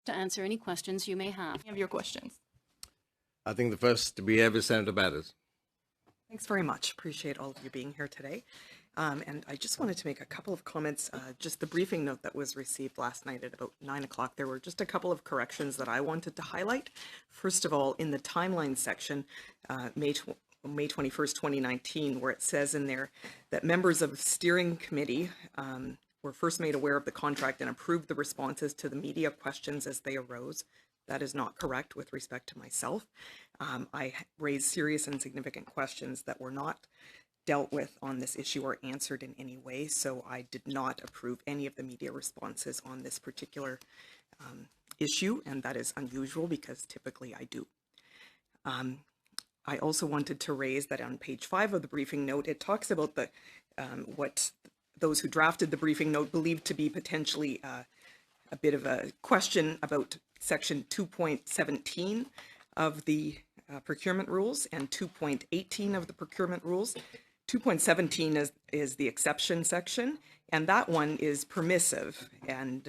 to answer any questions you may have. Any of your questions? I think the first to behave is Senator Batters. Thanks very much. Appreciate all of you being here today. And I just wanted to make a couple of comments. Just the briefing note that was received last night at about 9 o'clock, there were just a couple of corrections that I wanted to highlight. First of all, in the timeline section, May 21st, 2019, where it says in there that members of the steering committee were first made aware of the contract and approved the responses to the media questions as they arose. That is not correct with respect to myself. I raised serious and significant questions that were not dealt with on this issue or answered in any way, so I did not approve any of the media responses on this particular issue, and that is unusual because typically I do. I also wanted to raise that on page 5 of the briefing note, it talks about the what those who drafted the briefing note believed to be potentially a bit of a question about section 2.17 of the procurement rules and 2.18 of the procurement rules. 2.17 is the exception section, and that one is permissive, and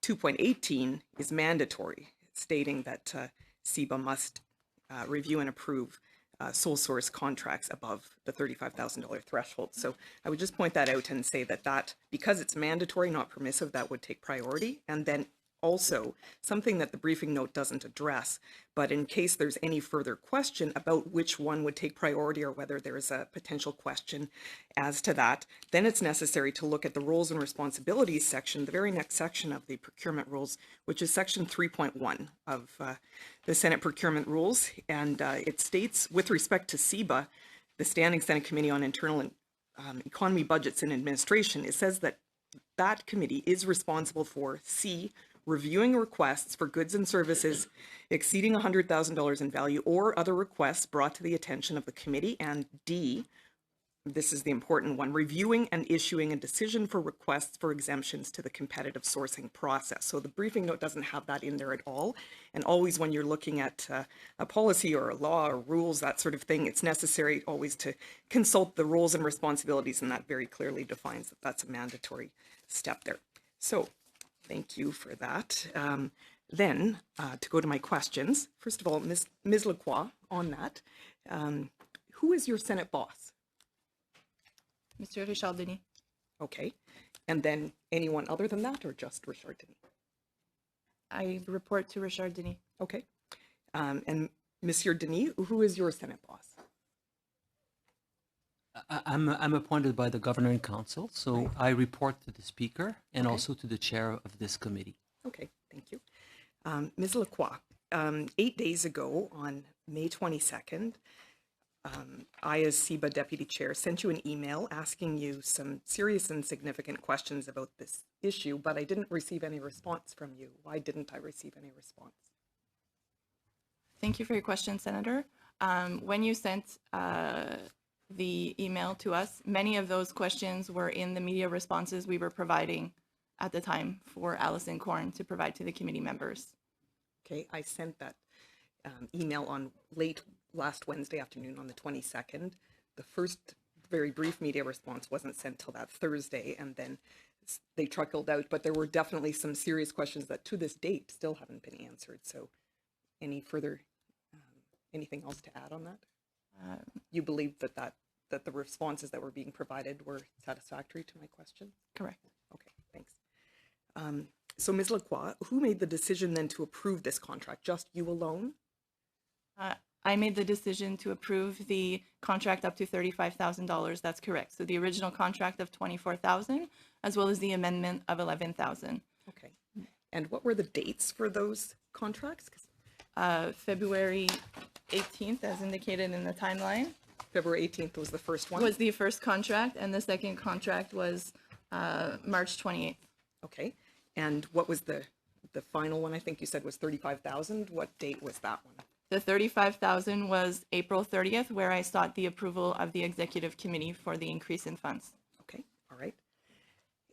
2.18 is mandatory, stating that CIBA must review and approve sole source contracts above the $35,000 threshold. So I would just point that out and say that because it's mandatory, not permissive, that would take priority. And then also something that the briefing note doesn't address, but in case there's any further question about which one would take priority or whether there is a potential question as to that, then it's necessary to look at the roles and responsibilities section, the very next section of the procurement rules, which is section 3.1 of the Senate procurement rules. And it states, with respect to CIBA, the Standing Senate Committee on Internal and Economy, Budgets and Administration, it says that that committee is responsible for C, reviewing requests for goods and services exceeding $100,000 in value or other requests brought to the attention of the committee, and D, this is the important one, reviewing and issuing a decision for requests for exemptions to the competitive sourcing process. So the briefing note doesn't have that in there at all. And always when you're looking at a policy or a law or rules, that sort of thing, it's necessary always to consult the roles and responsibilities, and that very clearly defines that that's a mandatory step there. So thank you for that. Then to go to my questions, first of all, Ms. Lacroix, on that, who is your Senate boss? Mr. Richard Denis. Okay. And then anyone other than that, or just Richard Denis? I report to Richard Denis. Okay. And Monsieur Denis, who is your Senate boss? I'm appointed by the Governor in Council, so Right. I report to the Speaker and Okay. also to the Chair of this committee. Okay, thank you. Ms. Lacroix, 8 days ago on May 22nd, I, as CIBA Deputy Chair, sent you an email asking you some serious and significant questions about this issue, but I didn't receive any response from you. Why didn't I receive any response? Thank you for your question, Senator. When you sent the email to us, many of those questions were in the media responses we were providing at the time for Alison Corn to provide to the committee members. Okay, I sent that email on late last Wednesday afternoon on the 22nd. The first very brief media response wasn't sent till that Thursday, and then they trickled out, but there were definitely some serious questions that to this date still haven't been answered. So any further, anything else to add on that? You believe that the responses that were being provided were satisfactory to my question? Correct. Okay, thanks. So Ms. Lacroix, who made the decision then to approve this contract? Just you alone? I made the decision to approve the contract up to $35,000. That's correct. So the original contract of $24,000, as well as the amendment of $11,000. Okay. And what were the dates for those contracts? February 18th, as indicated in the timeline, February 18th was the first one? was the first contract, and the second contract was March 28th. Okay. And what was the final one? I think you said was 35,000. What date was that one? The $35,000 was April 30th, where I sought the approval of the executive committee for the increase in funds. Okay. All right.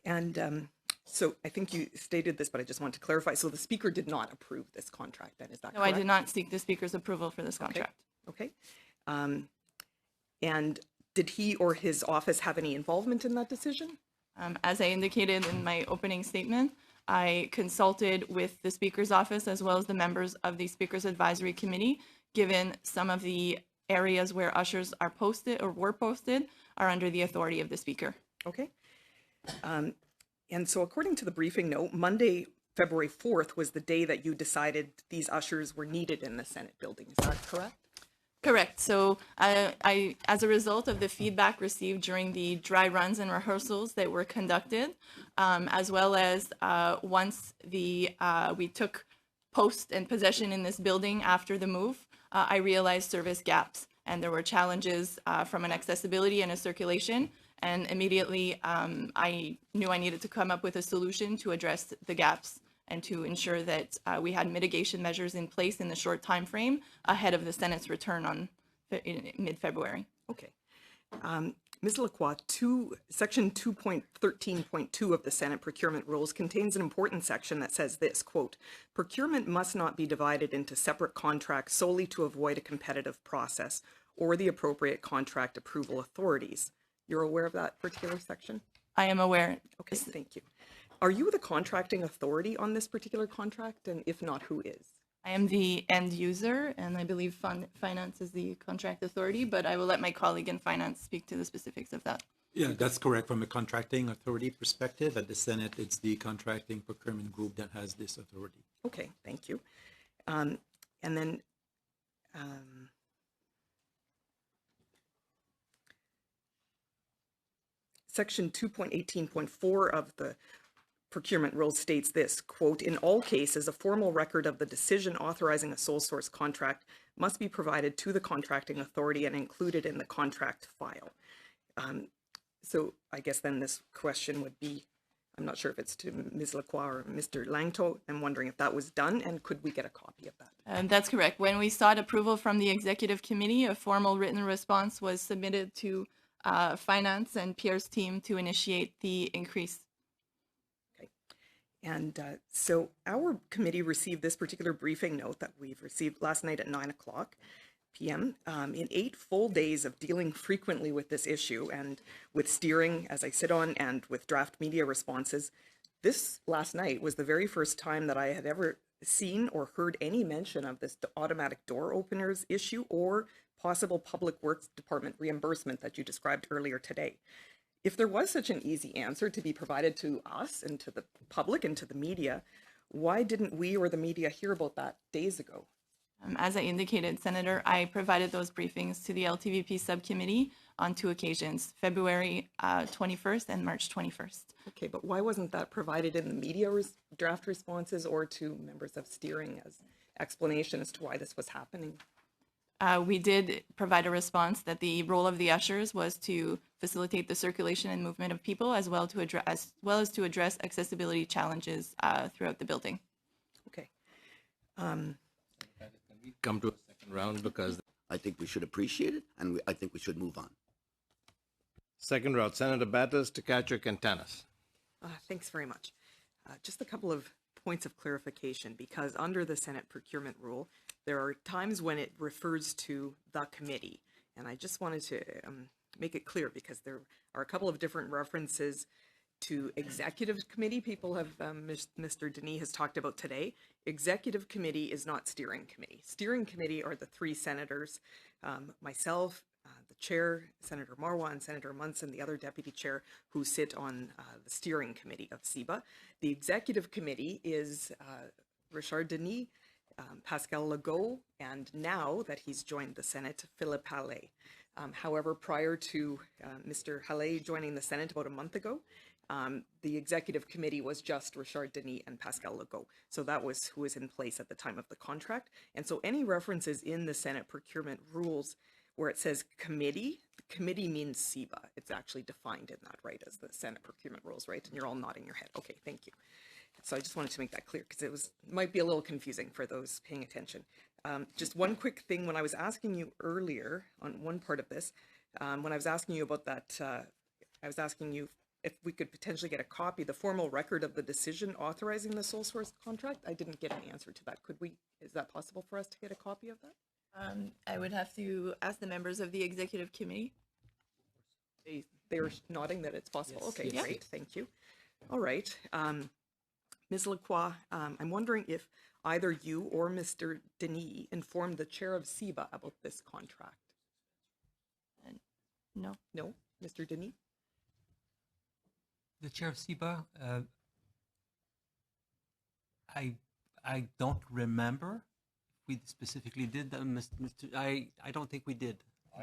And so I think you stated this, but I just want to clarify. So the speaker did not approve this contract then, is that No, correct? I did not seek the speaker's approval for this contract. Okay. And did he or his office have any involvement in that decision? As I indicated in my opening statement, I consulted with the Speaker's office as well as the members of the Speaker's Advisory Committee, given some of the areas where ushers are posted or were posted are under the authority of the Speaker. Okay. And so according to the briefing note, Monday, February 4th was the day that you decided these ushers were needed in the Senate building. Is that correct? Correct. So I, as a result of the feedback received during the dry runs and rehearsals that were conducted, as well as once we took post and possession in this building after the move, I realized service gaps, and there were challenges from an accessibility and a circulation. And immediately I knew I needed to come up with a solution to address the gaps and to ensure that we had mitigation measures in place in the short time frame ahead of the Senate's return in mid-February. Okay. Ms. Lacroix, Section 2.13.2 of the Senate Procurement Rules contains an important section that says this, quote, procurement must not be divided into separate contracts solely to avoid a competitive process or the appropriate contract approval authorities. You're aware of that particular section? I am aware. Okay, thank you. Are you the contracting authority on this particular contract? And if not, who is? I am the end user, and I believe finance is the contract authority, but I will let my colleague in finance speak to the specifics of that. Yeah, that's correct. From a contracting authority perspective, at the Senate, it's the contracting procurement group that has this authority. Okay, thank you. And then Section 2.18.4 of the procurement rules states this, quote, in all cases, a formal record of the decision authorizing a sole source contract must be provided to the contracting authority and included in the contract file. So I guess then this question would be, I'm not sure if it's to Ms. Lacroix or Mr. Langto. I'm wondering if that was done, and could we get a copy of that? That's correct. When we sought approval from the executive committee, a formal written response was submitted to finance and Pierre's team to initiate the increase. Okay. And so our committee received this particular briefing note that we've received last night at 9:00 p.m. In 8 full days of dealing frequently with this issue and with steering as I sit on and with draft media responses, this last night was the very first time that I had ever seen or heard any mention of this automatic door openers issue or possible Public Works Department reimbursement that you described earlier today. If there was such an easy answer to be provided to us and to the public and to the media, why didn't we or the media hear about that days ago? As I indicated, Senator, I provided those briefings to the LTVP subcommittee on 2 occasions, February 21st and March 21st. Okay, but why wasn't that provided in the media draft responses or to members of steering as explanation as to why this was happening? We did provide a response that the role of the ushers was to facilitate the circulation and movement of people, as well as to address accessibility challenges throughout the building. Okay. Come to a second round because I think we should appreciate it, and I think we should move on. second round, Senator Batters, Tkachuk, and Tanis. Thanks very much. Just a couple of points of clarification, because under the Senate procurement rule, there are times when it refers to the committee. And I just wanted to make it clear, because there are a couple of different references to executive committee. People have, Mr. Denis has talked about today. Executive committee is not steering committee. Steering committee are the 3 senators, myself, the chair, Senator Marwah, and Senator Munson, the other deputy chair, who sit on the steering committee of CIBA. The executive committee is Richard Denis, Pascal Legault, and now that he's joined the Senate, Philippe Hallé. However, prior to Mr. Hallé joining the Senate about a month ago, the executive committee was just Richard Denis and Pascal Legault. So that was who was in place at the time of the contract. And so any references in the Senate procurement rules where it says committee, the committee means CIBA. It's actually defined in that, right, as the Senate procurement rules, right? And you're all nodding your head. Okay, thank you. So I just wanted to make that clear, because it might be a little confusing for those paying attention. Just one quick thing, when I was asking you earlier on one part of this, when I was asking you about that, I was asking you if we could potentially get a copy, the formal record of the decision authorizing the sole source contract. I didn't get an answer to that. Could we, is that possible for us to get a copy of that? I would have to ask the members of the executive committee. They're nodding that it's possible. Yes, Okay, yes. great, thank you. All right. Ms. Lacroix, I'm wondering if either you or Mr. Denis informed the chair of CIBA about this contract. No. No, Mr. Denis? The chair of CIBA, I don't remember if we specifically did that, I don't think we did.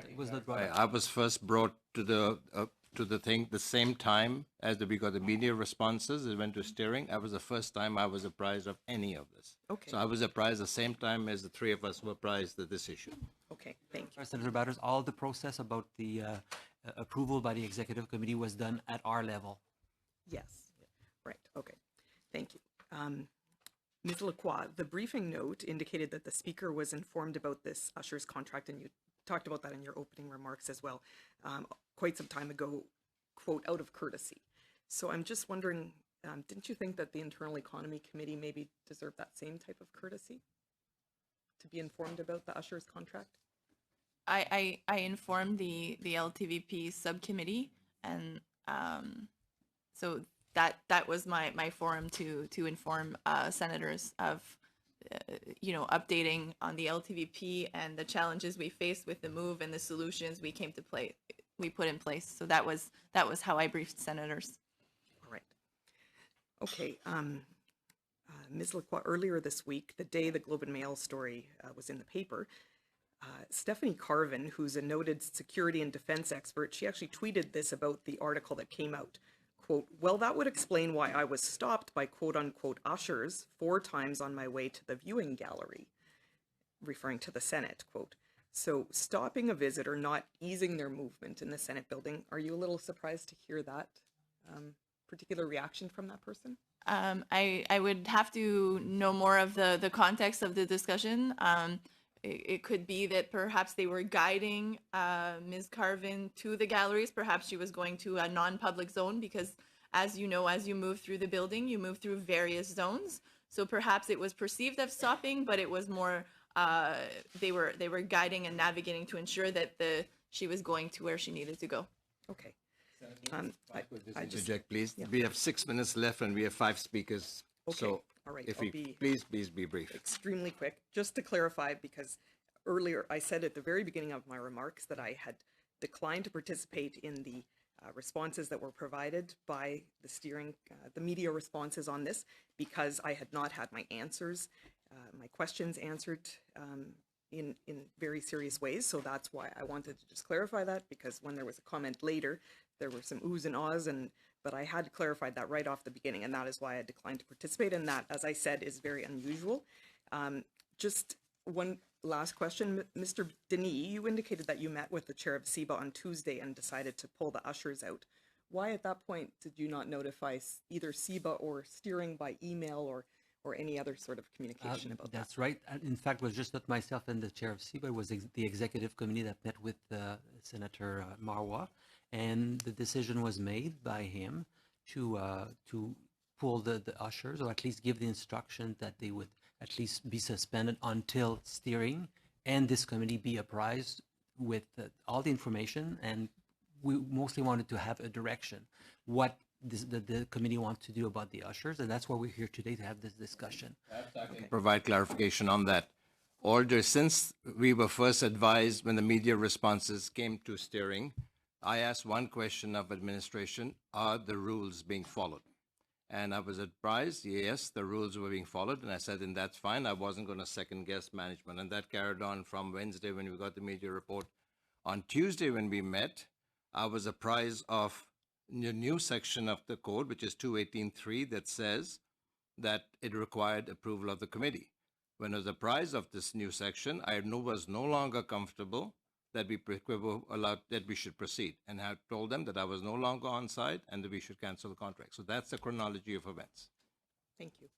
It was not brought up. I was first brought to the thing the same time as we got the media responses. It went to steering. I was the first time I was apprised of any of this. Okay. So I was apprised the same time as the three of us were apprised of this issue. Okay, thank you. Senator Batters, all the process about the approval by the executive committee was done at our level. Yes, right, okay, thank you. Ms. Lacroix, the briefing note indicated that the speaker was informed about this usher's contract, and you talked about that in your opening remarks as well, quite some time ago, quote, out of courtesy. So I'm just wondering, didn't you think that the Internal Economy Committee maybe deserved that same type of courtesy to be informed about the usher's contract? I informed the LTVP subcommittee, and so that was my forum to inform senators of updating on the LTVP and the challenges we faced with the move and the solutions we put in place. So that was how I briefed senators. All right. Okay. Ms. Lacroix, earlier this week, the day the Globe and Mail story was in the paper, Stephanie Carvin, who's a noted security and defense expert, she actually tweeted this about the article that came out. Quote, well, that would explain why I was stopped by quote unquote ushers 4 times on my way to the viewing gallery, referring to the Senate, quote. So stopping a visitor, not easing their movement in the Senate building. Are you a little surprised to hear that particular reaction from that person? I would have to know more of the context of the discussion. It could be that perhaps they were guiding Ms. Carvin to the galleries. Perhaps she was going to a non-public zone because, as you know, as you move through the building, you move through various zones. So perhaps it was perceived as stopping, but it was more they were guiding and navigating to ensure that she was going to where she needed to go. Okay. I just interject, please. Yeah. We have 6 minutes left and we have 5 speakers. Okay. So all right. if please be brief. Extremely quick. Just to clarify, because earlier I said at the very beginning of my remarks that I had declined to participate in the responses that were provided by the steering, the media responses on this, because I had not had my answers, my questions answered in very serious ways. So that's why I wanted to just clarify that, because when there was a comment later, there were some oohs and ahs, but I had clarified that right off the beginning, and that is why I declined to participate. And that, as I said, is very unusual. Just one last question. Mr. Denis, you indicated that you met with the chair of CIBA on Tuesday and decided to pull the ushers out. Why at that point did you not notify either CIBA or steering by email or any other sort of communication about that? That's right. In fact, it was just not myself and the chair of CIBA. It was the executive committee that met with Senator Marwah, and the decision was made by him to pull the ushers, or at least give the instruction that they would at least be suspended until steering and this committee be apprised with all the information. And we mostly wanted to have a direction, what the committee wants to do about the ushers, and that's why we're here today to have this discussion. Provide clarification on that. Order, since we were first advised when the media responses came to steering, I asked one question of administration: are the rules being followed? And I was advised, yes, the rules were being followed. And I said, and that's fine. I wasn't going to second guess management. And that carried on from Wednesday when we got the media report. On Tuesday when we met, I was apprised of the new section of the code, which is 218.3, that says that it required approval of the committee. When I was apprised of this new section, I was no longer comfortable that we were allowed, that we should proceed, and I told them that I was no longer on site and that we should cancel the contract. So that's the chronology of events. Thank you.